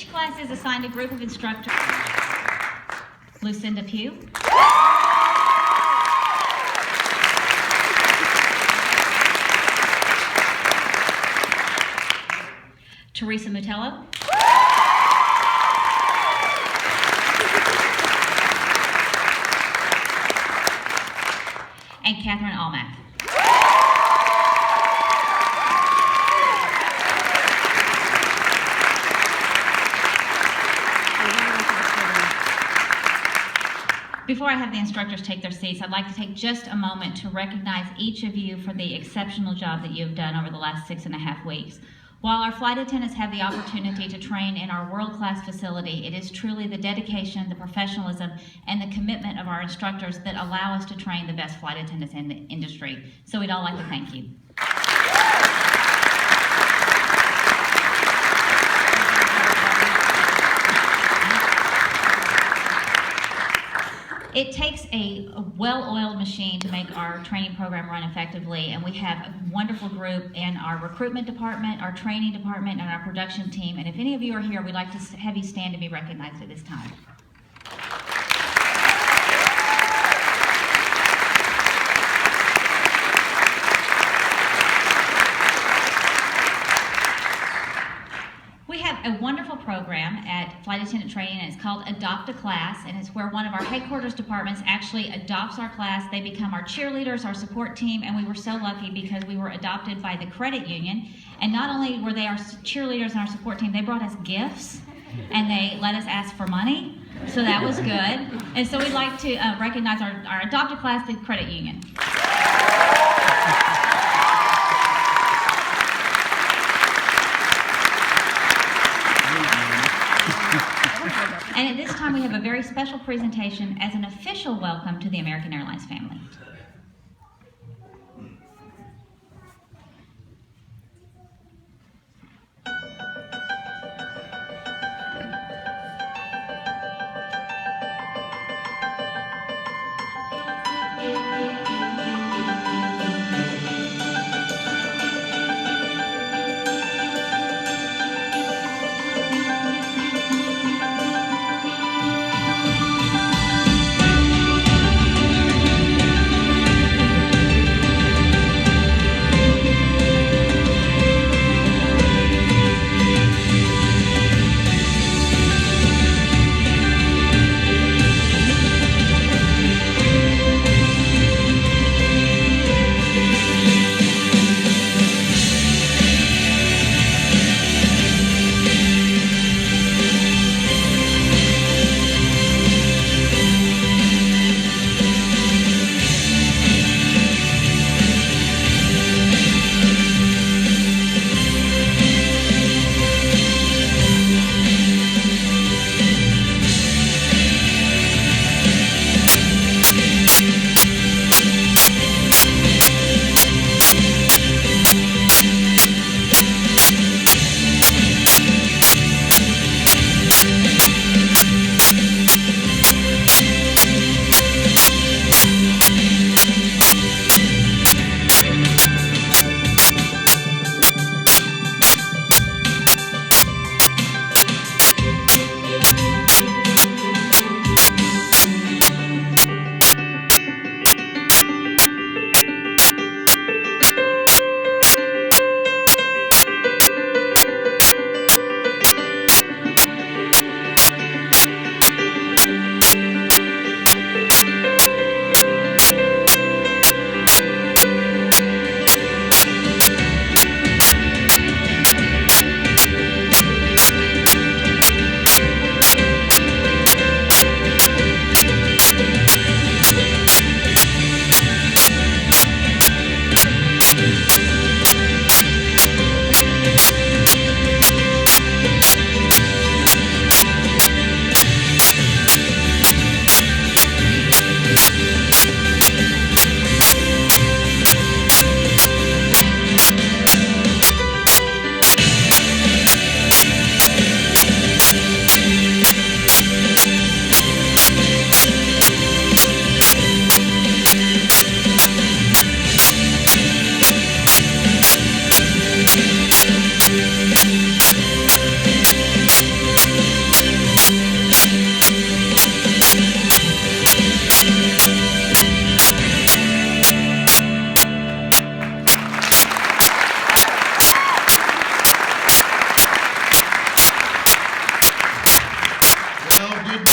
Each class is assigned a group of instructors. Lucinda Pugh. Teresa Mutello. And Catherine Almack. Before I have the instructors take their seats, I'd like to take just a moment to recognize each of you for the exceptional job that you've done over the last 6.5 weeks. While our flight attendants have the opportunity to train in our world-class facility, it is truly the dedication, the professionalism, and the commitment of our instructors that allow us to train the best flight attendants in the industry. So we'd all like to thank you. It takes a well-oiled machine to make our training program run effectively, and we have a wonderful group in our recruitment department, our training department, and our production team. And if any of you are here, we'd like to have you stand to be recognized at this time. We have a wonderful program at Flight Attendant Training, and it's called Adopt a Class, and it's where one of our headquarters departments actually adopts our class. They become our cheerleaders, our support team, and we were so lucky because we were adopted by the credit union. And not only were they our cheerleaders and our support team, they brought us gifts, and they let us ask for money, so that was good. And so we'd like to recognize our adopted class, the credit union. And at this time, we have a very special presentation as an official welcome to the American Airlines family.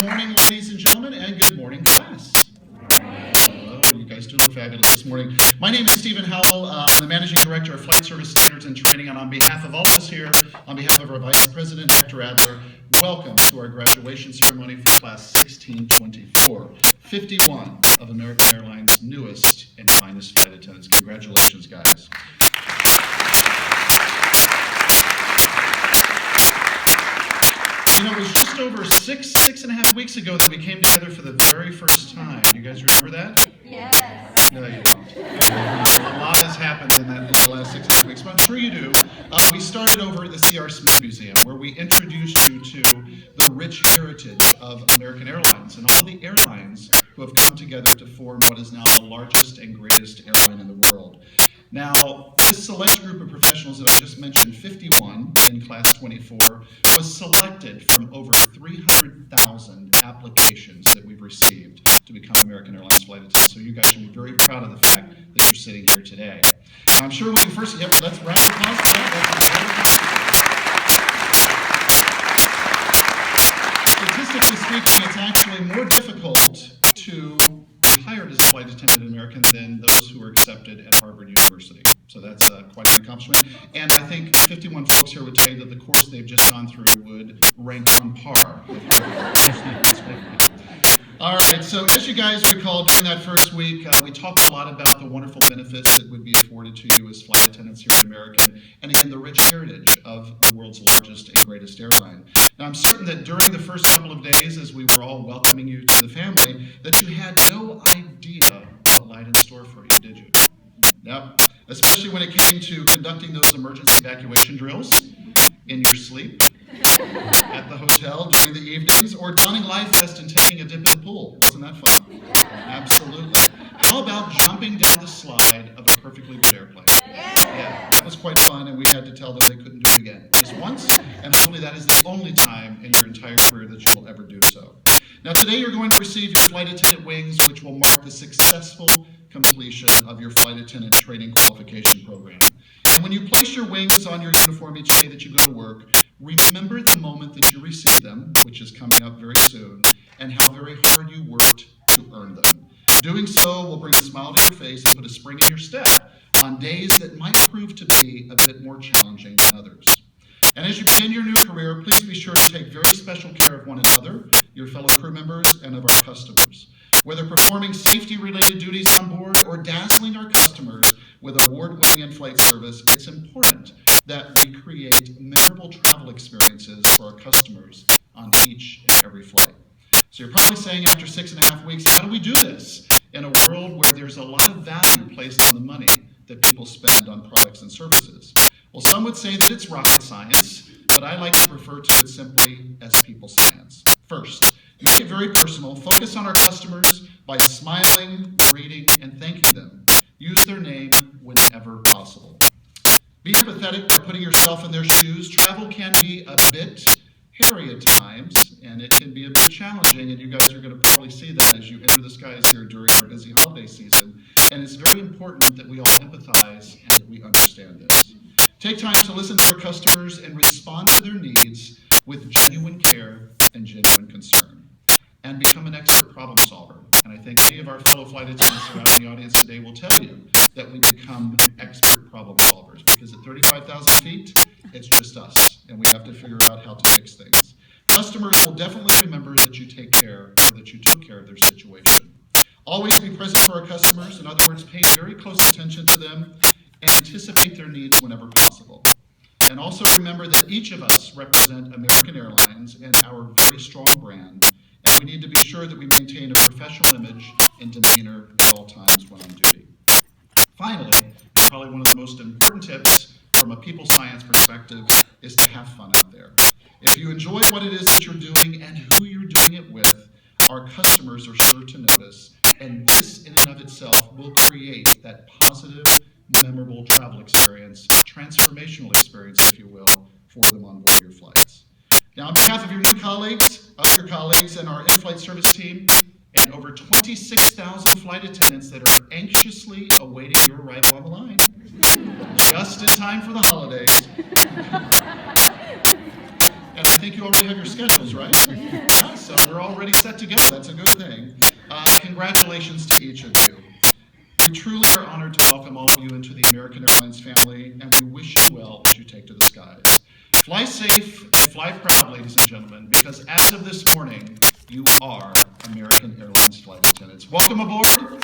morning, ladies and gentlemen, and good morning, class. Hello, you guys do look fabulous this morning. My name is Stephen Howell. I'm the Managing Director of Flight Service Standards and Training, and on behalf of all of us here, on behalf of our Vice President, Hector Adler, welcome to our graduation ceremony for Class 1624, 51 of American Airlines' newest and finest flight attendants. Congratulations, guys. You know, it was just over six and a half weeks ago that we came together for the very first time. You guys remember that? Yes. No, you don't. A lot has happened in the last 6 weeks, but I'm sure you do. We started over at the C.R. Smith Museum, where we introduced you to the rich heritage of American Airlines and all of the airlines who have come together to form what is now the largest and greatest airline in the world. Now, this select group of professionals that I just mentioned, 51 in Class 24, was selected from over 300,000 applications that we've received to become American Airlines flight attendants. So you guys should be very proud of the fact that you're sitting here today. Now, I'm sure when you first, let's round of applause for that. Statistically speaking, it's actually more difficult to be hired as a flight attendant at American than those who were accepted at Harvard University. So that's quite an accomplishment. And I think 51 folks here would tell you that the course they've just gone through would rank on par with Harvard. All right, so as you guys recall, during that first week, we talked a lot about the wonderful benefits that would be afforded to you as flight attendants here at American, and again, the rich heritage of the world's largest and greatest airline. Now, I'm certain that during the first couple of days, as we were all welcoming you to the family, that you had no idea what lied in store for you, did you? Yep, especially when it came to conducting those emergency evacuation drills in your sleep, at the hotel during the evenings, or donning life vest and taking a dip in the pool. Wasn't that fun? Absolutely. How about jumping down the slide of a perfectly good airplane? Yeah, that was quite fun, and we had to tell them they couldn't do it again. Just once, and hopefully that is the only time in your entire career that you will ever do so. Now today you're going to receive your flight attendant wings, which will mark the successful completion of your flight attendant training qualification program. And when you place your wings on your uniform each day that you go to work, remember the moment that you receive them, which is coming up very soon, and how very hard you worked to earn them. Doing so will bring a smile to your face and put a spring in your step on days that might prove to be a bit more challenging than others. And as you begin your new career, please be sure to take very special care of one another, your fellow crew members, and of our customers. Whether performing safety-related duties on board or dazzling our customers with award-winning in-flight service, it's important that we create memorable travel experiences for our customers on each and every flight. So you're probably saying after 6.5 weeks, how do we do this in a world where there's a lot of value placed on the money that people spend on products and services? Well, some would say that it's rocket science, but I like to refer to it simply as people science. First, make it very personal. Focus on our customers by smiling, greeting, and thanking them. Use their name whenever possible. Be empathetic by putting yourself in their shoes. Travel can be a bit hairy at times, and it can be a bit challenging, and you guys are going to probably see that as you enter the skies here during our busy holiday season. And it's very important that we all empathize and that we understand this. Take time to listen to our customers and respond to their needs with genuine care and genuine concern. And become an expert problem solver. And I think many of our fellow flight attendants around the audience today will tell you that we become expert problem solvers, because at 35,000 feet, it's just us, and we have to figure out how to fix things. Customers will definitely remember that you take care, or that you took care of their situation. Always be present for our customers. In other words, pay very close attention to them and anticipate their needs whenever possible. And also remember that each of us represent American Airlines and our very strong brand, and we need to be sure that we maintain a professional image and demeanor at all times when on duty. Finally, probably one of the most important tips from a people science perspective is to have fun out there. If you enjoy what it is that you're doing and who you're doing it with, our customers are sure to notice, and this in and of itself will create that positive, memorable travel experience, transformational experience, if you will, for them on board your flights. Now, on behalf of your new colleagues, other colleagues, and our in-flight service team, and over 26,000 flight attendants that are anxiously awaiting your arrival on the line, just in time for the holidays. And I think you already have your schedules, right? Yeah, so they're already set to go. That's a good thing. Congratulations to each of you. We truly are honored to welcome all of you into the American Airlines family, and we wish you well as you take to the skies. Fly safe and fly proud, ladies and gentlemen, because as of this morning, you are American Airlines flight attendants. Welcome aboard.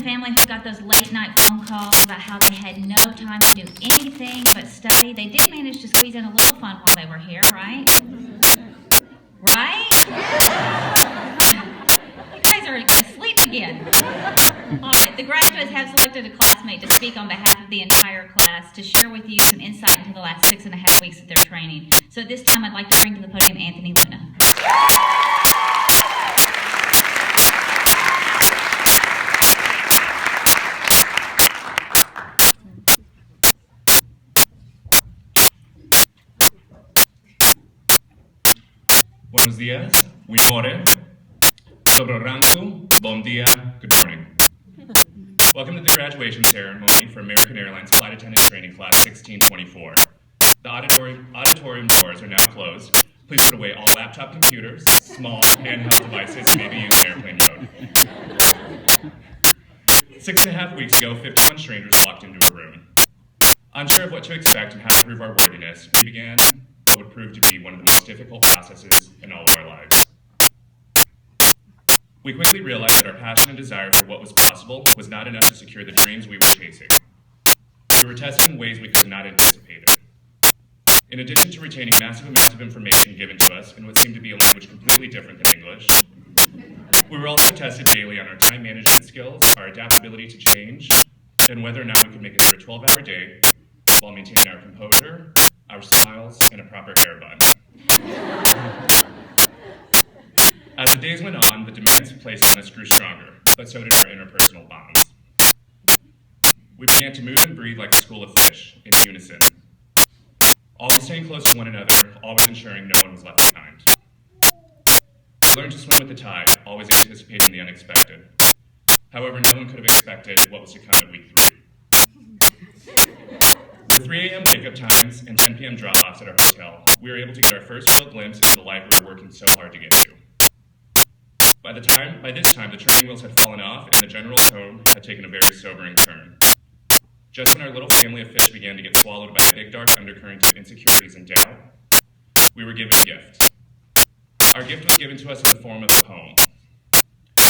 family who got those late night phone calls about how they had no time to do anything but study, they did manage to squeeze in a little fun while they were here, right? Right? You guys are going to sleep again. All right, the graduates have selected a classmate to speak on behalf of the entire class to share with you some insight into the last 6.5 weeks of their training. So at this time, I'd like to bring to the podium Anthony Luna. Buenos días, we more. Dobro ranku, bom dia, good morning. Welcome to the graduation ceremony for American Airlines Flight Attendant Training Class 1624. The auditorium doors are now closed. Please put away all laptop computers, small handheld devices, and maybe use airplane mode. 6.5 weeks ago, 51 strangers walked into a room. Unsure of what to expect and how to prove our worthiness, we began what would prove to be one of the most difficult processes in all of our lives. We quickly realized that our passion and desire for what was possible was not enough to secure the dreams we were chasing. We were tested in ways we could not anticipate. In addition to retaining massive amounts of information given to us in what seemed to be a language completely different than English, we were also tested daily on our time management skills, our adaptability to change, and whether or not we could make it through a 12-hour day while maintaining our composure, our smiles, and a proper hair bun. As the days went on, the demands placed on us grew stronger, but so did our interpersonal bonds. We began to move and breathe like a school of fish, in unison, always staying close to one another, always ensuring no one was left behind. We learned to swim with the tide, always anticipating the unexpected. However, no one could have expected what was to come at week 3. With 3 a.m. wake-up times and 10 p.m. drop-offs at our hotel, we were able to get our first real glimpse into the life we were working so hard to get to. By this time, the training wheels had fallen off and the general tone had taken a very sobering turn. Just when our little family of fish began to get swallowed by a big dark undercurrent of insecurities and doubt, we were given a gift. Our gift was given to us in the form of a poem.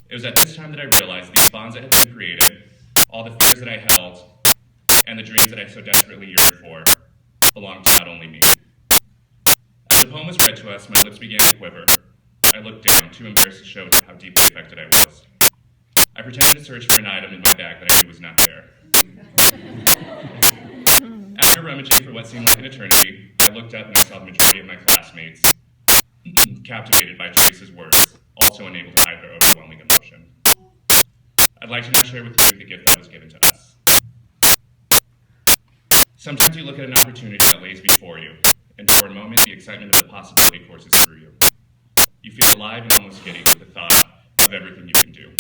It was at this time that I realized these bonds that had been created, all the fears that I held, and the dreams that I so desperately yearned for, belonged to not only me. As the poem was read to us, my lips began to quiver. I looked down, too embarrassed to show how deeply affected I was. I pretended to search for an item in my bag that I knew was not there. After rummaging for what seemed like an eternity, I looked up and I saw the majority of my classmates captivated by Teresa's words, also unable to hide their overwhelming emotion. I'd like to now share with you the gift that was given to us. Sometimes you look at an opportunity that lays before you, and for a moment the excitement of the possibility courses through you. You feel alive and almost giddy with the thought of everything you can do.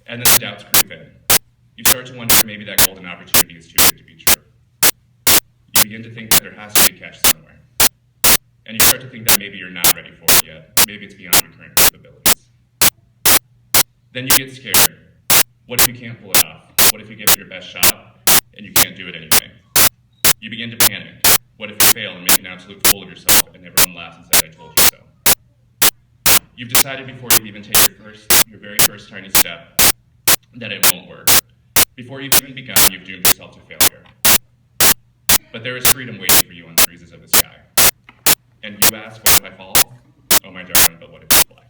And then the doubts creep in. You start to wonder if maybe that golden opportunity is too good to be true. You begin to think that there has to be a catch somewhere. And you start to think that maybe you're not ready for it yet. Maybe it's beyond your current capabilities. Then you get scared. What if you can't pull it off? What if you give it your best shot and you can't do it anyway? You begin to panic. What if you fail and make an absolute fool of yourself and everyone laughs and says, I told you so? You've decided before you even take your very first tiny step that it won't work. Before you've even begun, you've doomed yourself to failure. But there is freedom waiting for you on the breezes of the sky. And you ask, what if I fall? Oh my darling, but what if you fly?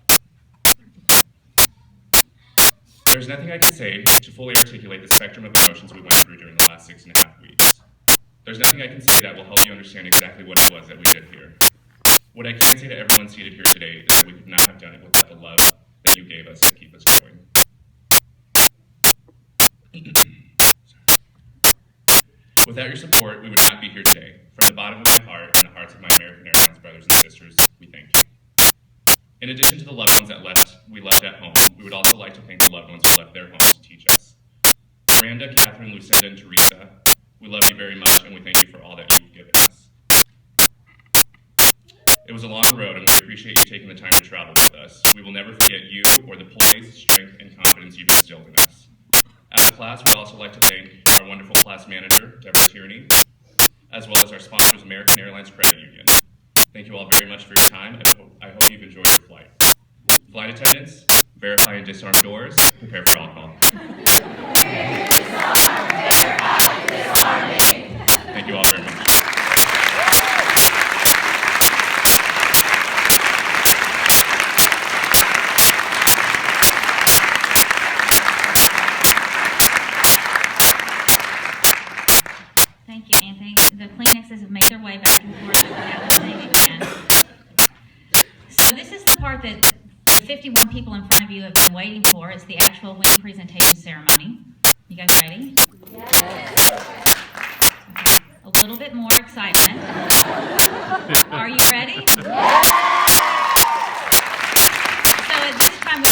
There's nothing I can say to fully articulate the spectrum of emotions we went through during the last 6.5 weeks. There's nothing I can say that will help you understand exactly what it was that we did here. What I can say to everyone seated here today is that we could not have done it without the love that you gave us to keep us going. Without your support, we would not be here today. From the bottom of my heart and the hearts of my American Airlines brothers and sisters, we thank you. In addition to the loved ones that we left at home, we would also like to thank the loved ones who left their homes to teach us. Miranda, Catherine, Lucinda, and Teresa, we love you very much and we thank you for all that you've given us. It was a long road and we appreciate you taking the time to travel with us. We will never forget you or the poise, strength, and confidence you've instilled in us. As a class, we'd also like to thank our wonderful class manager, Deborah Tierney, as well as our sponsors, American Airlines Credit Union. Thank you all very much for your time. I hope you've enjoyed your flight. Flight attendants, verify and disarm doors, prepare for alcohol. Thank you all very much. Thank you, Anthony. The Kleenexes have made their way back and forth over happening again. So this is the part that the 51 people in front of you have been waiting for. It's the actual wing presentation ceremony. You guys ready? Yes. Okay. A little bit more excitement. Are you ready? Yes. So at this time, we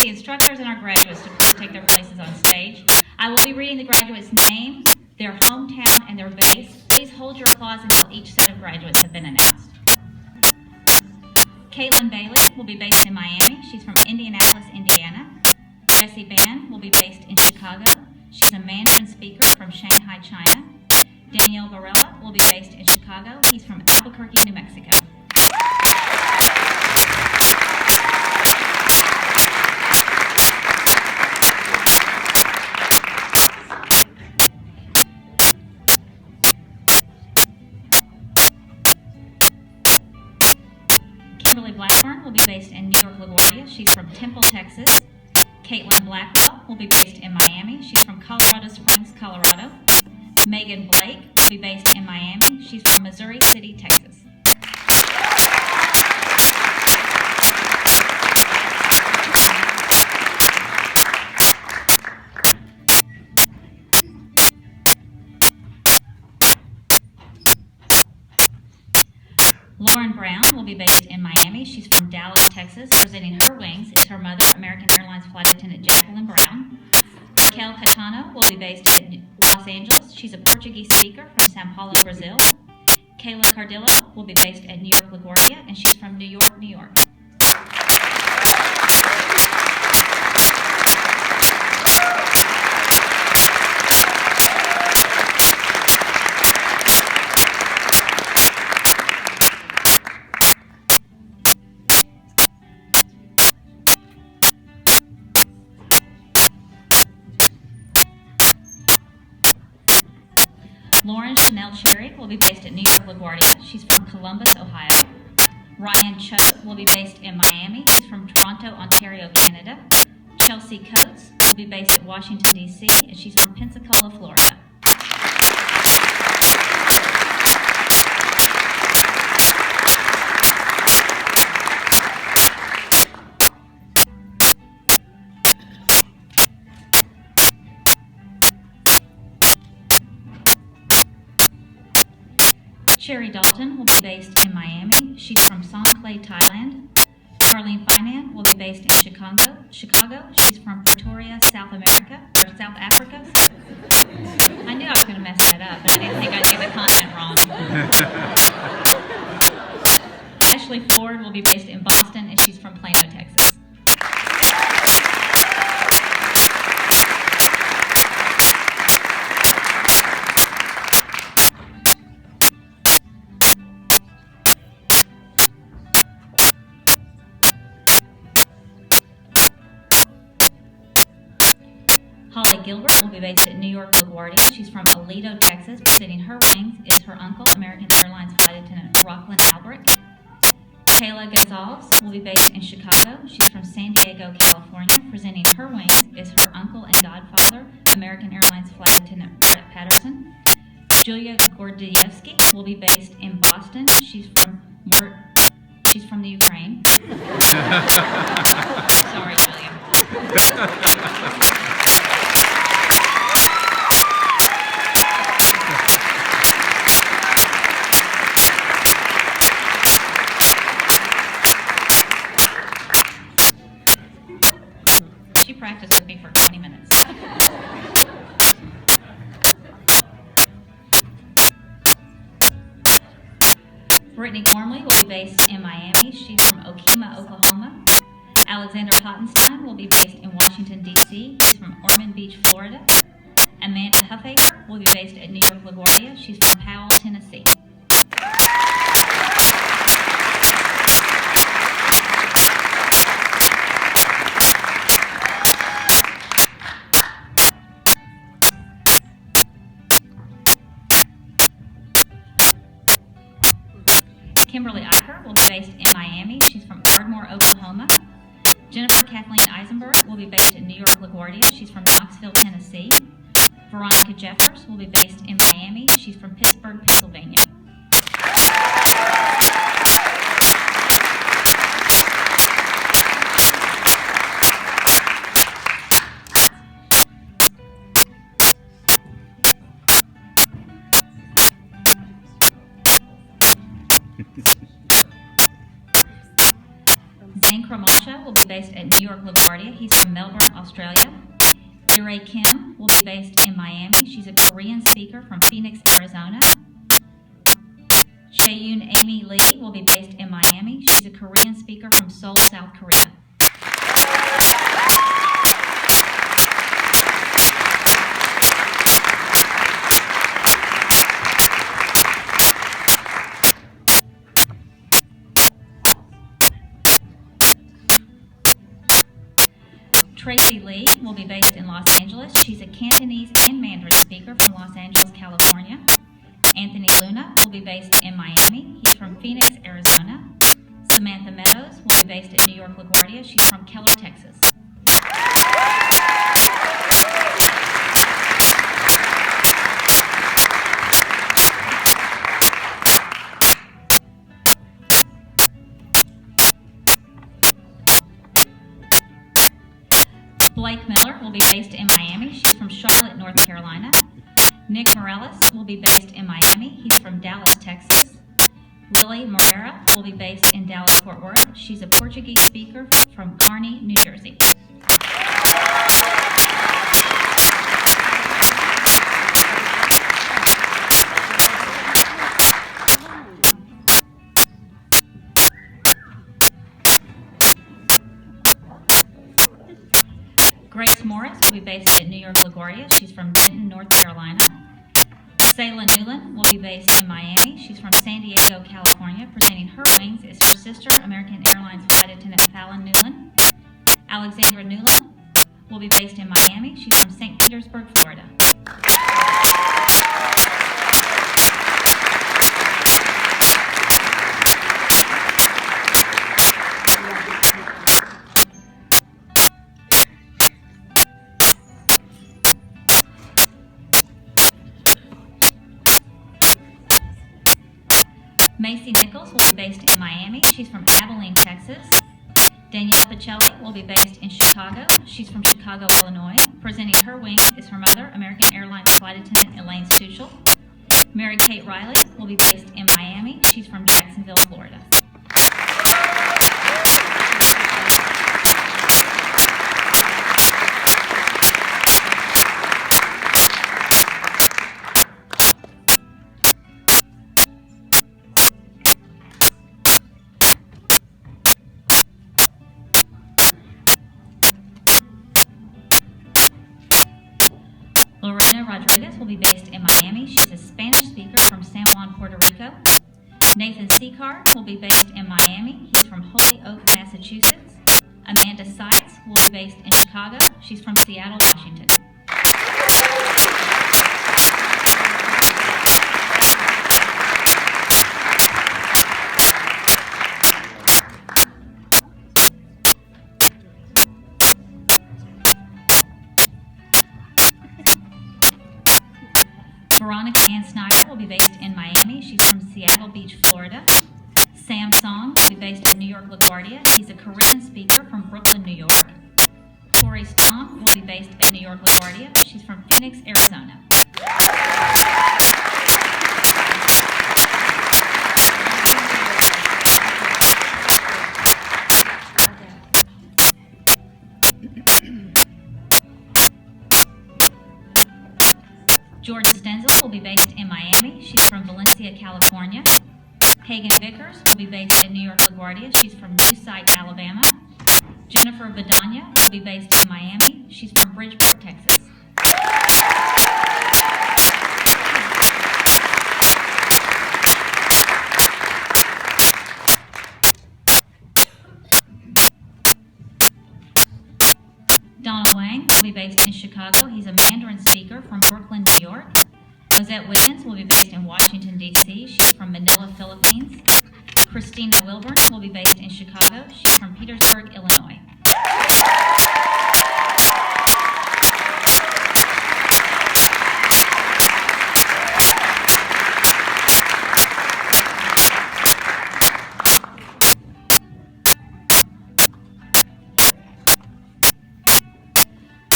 the instructors and our graduates to please take their places on stage. I will be reading the graduates' names, their hometown, and their base. Please hold your applause until each set of graduates have been announced. Caitlin Bailey will be based in Miami. She's from Indianapolis, Indiana. Jessie Ban will be based in Chicago. She's a Mandarin speaker from Shanghai, China. Daniel Varela will be based in Chicago. He's from Albuquerque, New Mexico. Kimberly Blackburn will be based in New York, LaGuardia. She's from Temple, Texas. Caitlin Blackwell will be based in Miami. She's from Colorado Springs, Colorado. Megan Blake will be based in Miami. She's from Missouri City, Texas. Lauren Brown will be based in Miami. She's from Dallas, Texas. Presenting her wings is her mother, American Airlines Flight Attendant Jacqueline Brown. Raquel Catano will be based in Los Angeles. She's a Portuguese speaker from Sao Paulo, Brazil. Kayla Cardillo will be based at New York, LaGuardia, and she's from New York, New York. Lauren Chanel Cherry will be based at New York, LaGuardia. She's from Columbus, Ohio. Ryan Choate will be based in Miami. He's from Toronto, Ontario, Canada. Chelsea Coates will be based at Washington, D.C., and she's from Pensacola, Florida. Sherry Dalton will be based in Miami. She's from Songkhla, Thailand. Charlene Finan will be based in Chicago. She's from Pretoria, South Africa. I knew I was going to mess that up, but I didn't think I'd get the continent wrong. Ashley Ford will be based in Boston, and she's from Plano, Texas. Holly Gilbert will be based at New York, LaGuardia. She's from Aledo, Texas. Presenting her wings is her uncle, American Airlines Flight Attendant Rockland Albrecht. Kayla Gonzalez will be based in Chicago. She's from San Diego, California. Presenting her wings is her uncle and godfather, American Airlines Flight Attendant Brett Patterson. Julia Gordievsky will be based in Boston. She's from the Ukraine. Sorry, Julia. She practiced with me for 20 minutes. Brittany Gormley will be based in Miami. She's from Okemah, Oklahoma. Alexander Pottenstein will be based in Washington, D.C. He's from Ormond Beach, Florida. Amanda Huffaker will be based at New York, LaGuardia. She's from Powell, Tennessee. Kimberly Eicher will be based in Miami. She's from Ardmore, Oklahoma. Jennifer Kathleen Eisenberg will be based in New York, LaGuardia. She's from Knoxville, Tennessee. Veronica Jeffers will be based in Miami. She's from Pittsburgh, Pennsylvania. Zane Ben Kramasha will be based at New York LaGuardia. He's from Melbourne, Australia. Yurei Kim will be based in Miami. She's a Korean speaker from Phoenix, Arizona. Chaeyoon Amy Lee will be based in Miami. She's a Korean speaker from Seoul, South Korea. Tracy Lee will be based in Los Angeles. She's a Cantonese and Mandarin speaker from Los Angeles, California. Anthony Luna will be based in Miami. He's from Phoenix, Arizona. Samantha Meadows will be based at New York LaGuardia. She's from Keller, Texas. Blake Miller will be based in Miami. She's from Charlotte, North Carolina. Nick Morales will be based in Miami. He's from Dallas, Texas. Lily Moreira will be based in Dallas, Fort Worth. She's a Portuguese speaker from Kearney, New Jersey. Grace Morris will be based at New York LaGuardia. She's from Denton, North Carolina. Sayla Newland will be based in Miami. She's from San Diego, California. Presenting her wings is her sister, American Airlines flight attendant Fallon Newland. Alexandra Newland will be based in Miami. She's from St. Petersburg, Florida. Macy Nichols will be based in Miami. She's from Abilene, Texas. Danielle Pacelli will be based in Chicago. She's from Chicago, Illinois. Presenting her wings is her mother, American Airlines flight attendant Elaine Stuchel. Mary Kate Riley will be based in Miami. She's from Jacksonville, Florida. Lorena Rodriguez will be based in Miami. She's a Spanish speaker from San Juan, Puerto Rico. Nathan Seacard will be based in Miami. He's from Holyoke, Massachusetts. Amanda Seitz will be based in Chicago. She's from Seattle, Washington. Veronica Ann Snyder will be based in Miami. She's from Seattle Beach, Florida. Sam Song will be based at New York LaGuardia. He's a Korean speaker from Brooklyn, New York. Tori Stong will be based at New York LaGuardia. She's from Phoenix, Arizona. Jordan Stenzel will be based in Miami. She's from Valencia, California. Hagen Vickers will be based in New York LaGuardia. She's from New Site, Alabama. Jennifer Badania will be based in Miami. She's from Bridgeport, Texas. Donald Wang will be based in Chicago. He's a Mandarin speaker from Brooklyn, New York. Lizette Wiggins will be based in Washington, D.C. She's from Manila, Philippines. Christina Wilburn will be based in Chicago. She's from Petersburg, Illinois.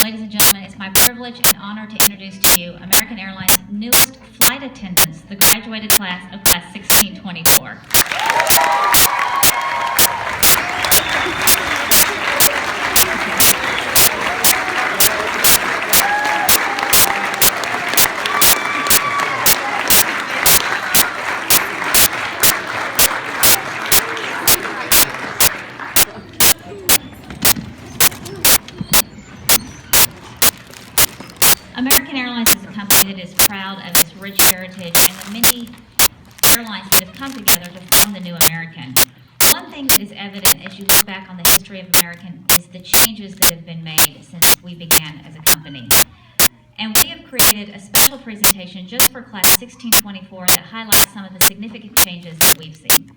Ladies and gentlemen, it's my privilege and honor to introduce to you American Airlines' newest flight attendants, the graduated class of Class 1624. American Airlines is a company that is proud of its rich heritage and the many airlines that have come together to form the new American. One thing that is evident as you look back on the history of American is the changes that have been made since we began as a company. And we have created a special presentation just for Class 1624 that highlights some of the significant changes that we've seen.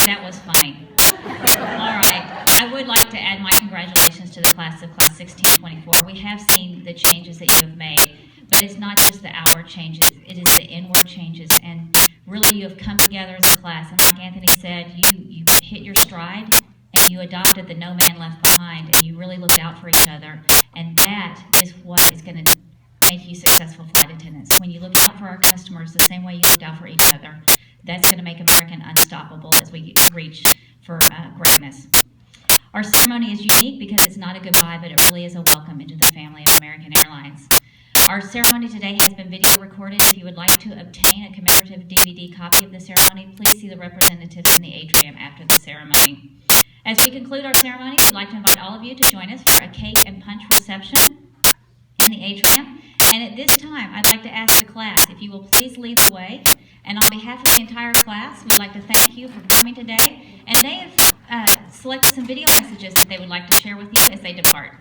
That was funny. All right. I would like to add my congratulations to the class of Class 1624. We have seen the changes that you have made, but it's not just the outward changes, it is the inward changes. And really, you have come together as a class. And like Anthony said, you hit your stride, you adopted the no man left behind, and you really looked out for each other. And that is what is going to make you successful flight attendants. When you look out for our customers the same way you looked out for each other, that's going to make American unstoppable as we reach for greatness. Our ceremony is unique because it's not a goodbye, but it really is a welcome into the family of American Airlines. Our ceremony today has been video recorded. If you would like to obtain a commemorative DVD copy of the ceremony, please see the representatives in the atrium after the ceremony. As we conclude our ceremony, we'd like to invite all of you to join us for a cake and punch reception in the atrium. And at this time, I'd like to ask the class if you will please lead the way. And on behalf of the entire class, we'd like to thank you for coming today. And they have selected some video messages that they would like to share with you as they depart.